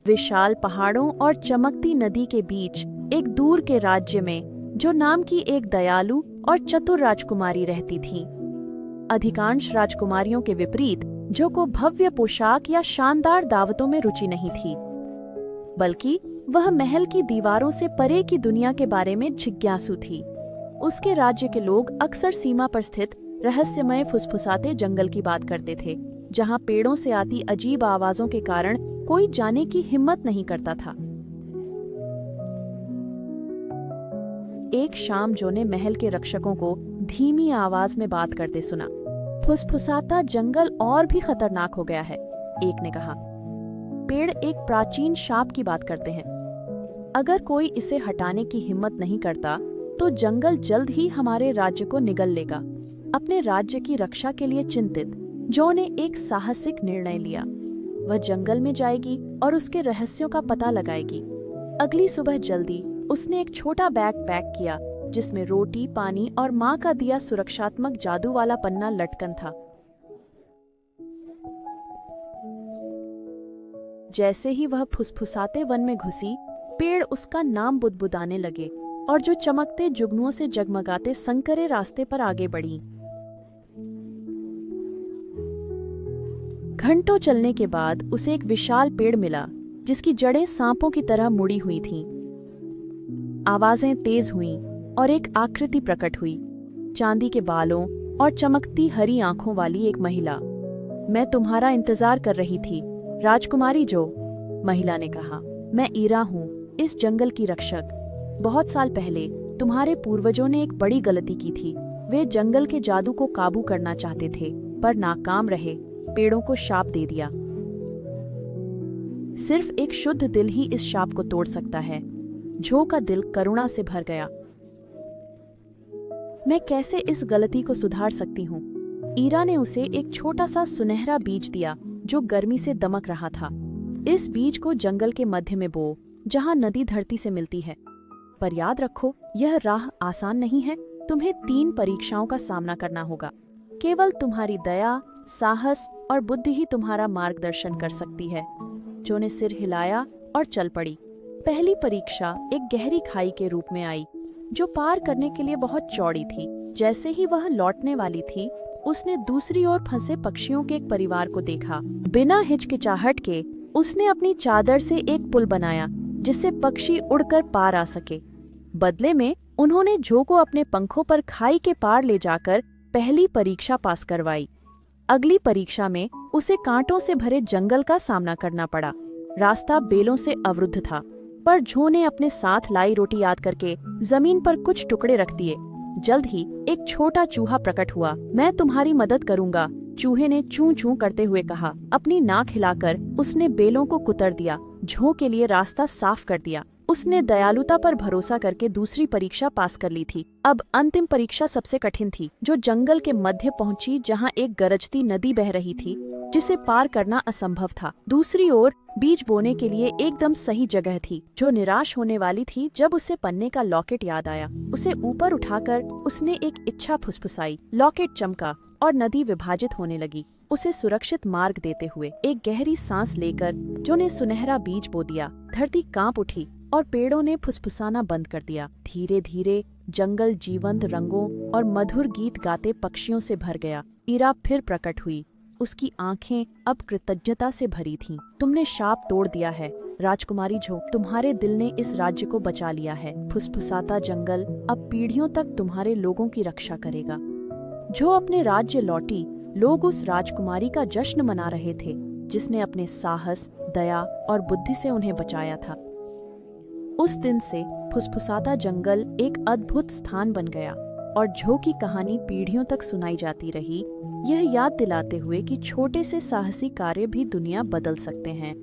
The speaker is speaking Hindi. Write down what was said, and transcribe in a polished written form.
विशाल पहाड़ों और चमकती नदी के बीच एक दूर के राज्य में जो नाम की एक दयालु और चतुर राजकुमारी रहती थी। अधिकांश राजकुमारियों के विपरीत जो को भव्य पोशाक या शानदार दावतों में रुचि नहीं थी, बल्कि वह महल की दीवारों से परे की दुनिया के बारे में जिज्ञासु थी। उसके राज्य के लोग अक्सर सीमा पर स्थित रहस्यमय फुसफुसाते जंगल की बात करते थे, जहां पेड़ों से आती अजीब आवाजों के कारण कोई जाने की हिम्मत नहीं करता था। एक शाम जो ने महल के रक्षकों को धीमी आवाज में बात करते सुना। फुसफुसाता जंगल और भी खतरनाक हो गया है, एक ने कहा। पेड़ एक प्राचीन शाप की बात करते हैं। अगर कोई इसे हटाने की हिम्मत नहीं करता तो जंगल जल्द ही हमारे राज्य को निगल लेगा। अपने राज्य की रक्षा के लिए चिंतित जो ने एक साहसिक निर्णय लिया। वह जंगल में जाएगी और उसके रहस्यों का पता लगाएगी। अगली सुबह जल्दी उसने एक छोटा बैग पैक किया जिसमें रोटी, पानी और माँ का दिया सुरक्षात्मक जादू वाला पन्ना लटकन था। जैसे ही वह फुसफुसाते वन में घुसी, पेड़ उसका नाम बुदबुदाने लगे और जो चमकते जुगनुओं से जगमगाते संकरे रास्ते पर आगे बढ़ी। घंटों चलने के बाद उसे एक विशाल पेड़ मिला जिसकी जड़ें सांपों की तरह मुड़ी हुई थीं। आवाजें तेज हुईं और एक आकृति प्रकट हुई, चांदी के बालों और चमकती हरी आंखों वाली एक महिला। मैं तुम्हारा इंतजार कर रही थी, राजकुमारी जो, महिला ने कहा। मैं ईरा हूँ, इस जंगल की रक्षक। बहुत साल पहले तुम्हारे पूर्वजों ने एक बड़ी गलती की थी। वे जंगल के जादू को काबू करना चाहते थे पर नाकाम रहे, पेड़ों को शाप दे दिया। सिर्फ एक शुद्ध दिल ही इस शाप को तोड़ सकता है। झो का दिल करुणा से भर गया। मैं कैसे इस गलती को सुधार सकती हूँ? ईरा ने उसे एक छोटा सा सुनहरा बीज दिया जो गर्मी से दमक रहा था। इस बीज को जंगल के मध्य में बो, जहाँ नदी धरती से मिलती है। पर याद रखो, यह राह आसान नहीं है। तुम्हें 3 परीक्षाओं का सामना करना होगा। केवल तुम्हारी दया, साहस और बुद्धि ही तुम्हारा मार्गदर्शन कर सकती है। जो ने सिर हिलाया और चल पड़ी। पहली परीक्षा एक गहरी खाई के रूप में आई जो पार करने के लिए बहुत चौड़ी थी। जैसे ही वह लौटने वाली थी, उसने दूसरी ओर फंसे पक्षियों के एक परिवार को देखा। बिना हिचकिचाहट के उसने अपनी चादर से एक पुल बनाया जिससे पक्षी उड़कर पार आ सके। बदले में उन्होंने झो को अपने पंखों पर खाई के पार ले जाकर पहली परीक्षा पास करवाई। अगली परीक्षा में उसे कांटों से भरे जंगल का सामना करना पड़ा। रास्ता बेलों से अवरुद्ध था, पर झो ने अपने साथ लाई रोटी याद करके जमीन पर कुछ टुकड़े रख दिए। जल्द ही एक छोटा चूहा प्रकट हुआ। मैं तुम्हारी मदद करूंगा, चूहे ने चूं चूं करते हुए कहा। अपनी नाक हिलाकर उसने बेलों को कुतर दिया, झो के लिए रास्ता साफ कर दिया। उसने दयालुता पर भरोसा करके दूसरी परीक्षा पास कर ली थी। अब अंतिम परीक्षा सबसे कठिन थी, जो जंगल के मध्य पहुंची, जहां एक गरजती नदी बह रही थी जिसे पार करना असंभव था। दूसरी ओर बीज बोने के लिए एकदम सही जगह थी। जो निराश होने वाली थी जब उसे पन्ने का लॉकेट याद आया। उसे ऊपर उठाकर उसने एक इच्छा फुसफुसाई। लॉकेट चमका और नदी विभाजित होने लगी। उसे सुरक्षित मार्ग देते हुए एक गहरी सांस लेकर जो ने सुनहरा बीज बो दिया। धरती कांप उठी और पेड़ों ने फुसफुसाना बंद कर दिया। धीरे धीरे जंगल जीवंत रंगों और मधुर गीत गाते पक्षियों से भर गया। ईरा फिर प्रकट हुई। उसकी आंखें अब कृतज्ञता से भरी थीं। तुमने शाप तोड़ दिया है, राजकुमारी झो। तुम्हारे दिल ने इस राज्य को बचा लिया है। फुसफुसाता जंगल अब पीढ़ियों तक तुम्हारे लोगों की रक्षा करेगा। झो अपने राज्य लौटी। लोग उस राजकुमारी का जश्न मना रहे थे जिसने अपने साहस, दया और बुद्धि से उन्हें बचाया था। उस दिन से फुसफुसाता जंगल एक अद्भुत स्थान बन गया और झो की कहानी पीढ़ियों तक सुनाई जाती रही, यह याद दिलाते हुए कि छोटे से साहसी कार्य भी दुनिया बदल सकते हैं।